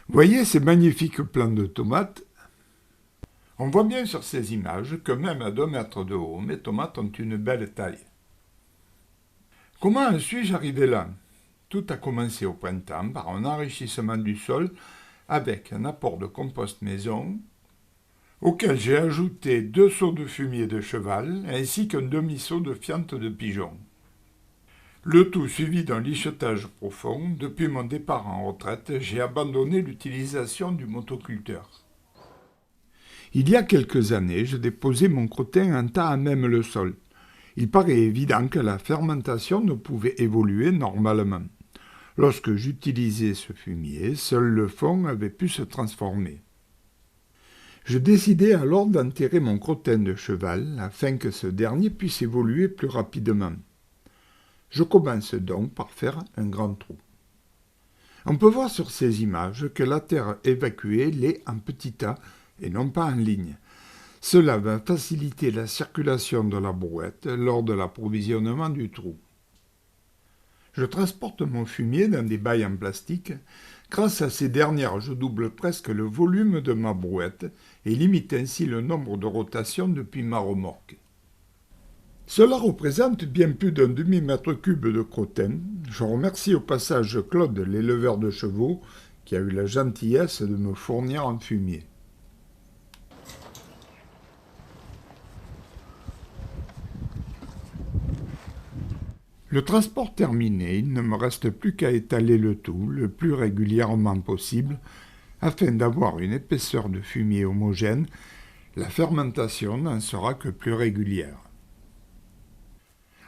Voyez ces magnifiques plants de tomates? On voit bien sur ces images que même à 2 mètres de haut, mes tomates ont une belle taille. Comment en suis-je arrivé là? Tout a commencé au printemps par un enrichissement du sol avec un apport de compost maison, auquel j'ai ajouté 2 seaux de fumier de cheval ainsi qu'un demi-seau de fiente de pigeon. Le tout suivi d'un lichetage profond. Depuis mon départ en retraite, j'ai abandonné l'utilisation du motoculteur. Il y a quelques années, je déposais mon crottin en tas à même le sol. Il paraît évident que la fermentation ne pouvait évoluer normalement. Lorsque j'utilisais ce fumier, seul le fond avait pu se transformer. Je décidai alors d'enterrer mon crottin de cheval afin que ce dernier puisse évoluer plus rapidement. Je commence donc par faire un grand trou. On peut voir sur ces images que la terre évacuée l'est en petits tas et non pas en ligne. Cela va faciliter la circulation de la brouette lors de l'approvisionnement du trou. Je transporte mon fumier dans des bailles en plastique. Grâce à ces dernières, je double presque le volume de ma brouette et limite ainsi le nombre de rotations depuis ma remorque. Cela représente bien plus d'un demi-mètre cube de crottin. Je remercie au passage Claude, l'éleveur de chevaux, qui a eu la gentillesse de me fournir un fumier. Le transport terminé, il ne me reste plus qu'à étaler le tout le plus régulièrement possible afin d'avoir une épaisseur de fumier homogène. La fermentation n'en sera que plus régulière.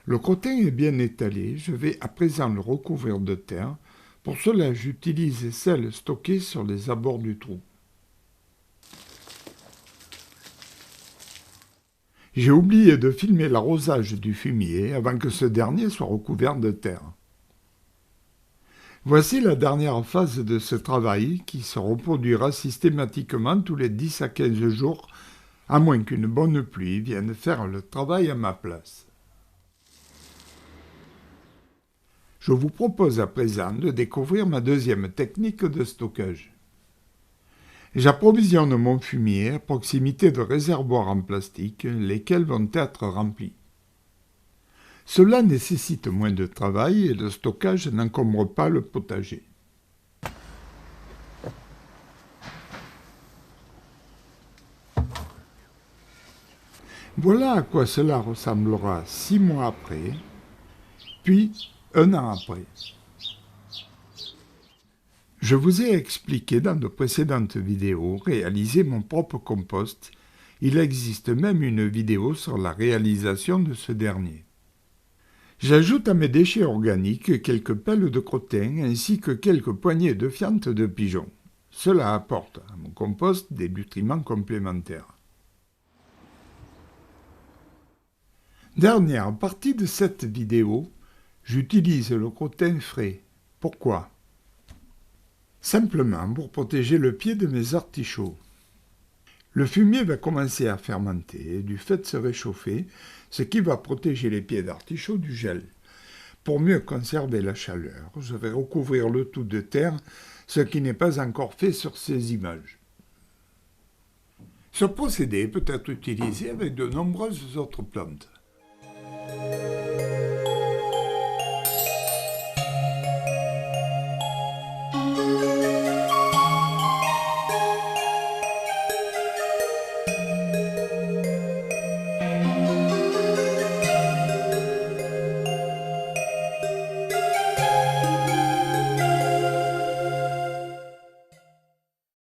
Le crottin est bien étalé, je vais à présent le recouvrir de terre. Pour cela, j'utilise celle stockée sur les abords du trou. J'ai oublié de filmer l'arrosage du fumier avant que ce dernier soit recouvert de terre. Voici la dernière phase de ce travail qui se reproduira systématiquement tous les 10 à 15 jours, à moins qu'une bonne pluie vienne faire le travail à ma place. Je vous propose à présent de découvrir ma deuxième technique de stockage. J'approvisionne mon fumier à proximité de réservoirs en plastique, lesquels vont être remplis. Cela nécessite moins de travail et le stockage n'encombre pas le potager. Voilà à quoi cela ressemblera 6 mois après, puis 1 an après. Je vous ai expliqué dans de précédentes vidéos réaliser mon propre compost. Il existe même une vidéo sur la réalisation de ce dernier. J'ajoute à mes déchets organiques quelques pelles de crottin ainsi que quelques poignées de fiente de pigeon. Cela apporte à mon compost des nutriments complémentaires. Dernière partie de cette vidéo, j'utilise le crottin frais. Pourquoi? Simplement pour protéger le pied de mes artichauts. Le fumier va commencer à fermenter et du fait se réchauffer, ce qui va protéger les pieds d'artichaut du gel. Pour mieux conserver la chaleur, je vais recouvrir le tout de terre, ce qui n'est pas encore fait sur ces images. Ce procédé peut être utilisé avec de nombreuses autres plantes.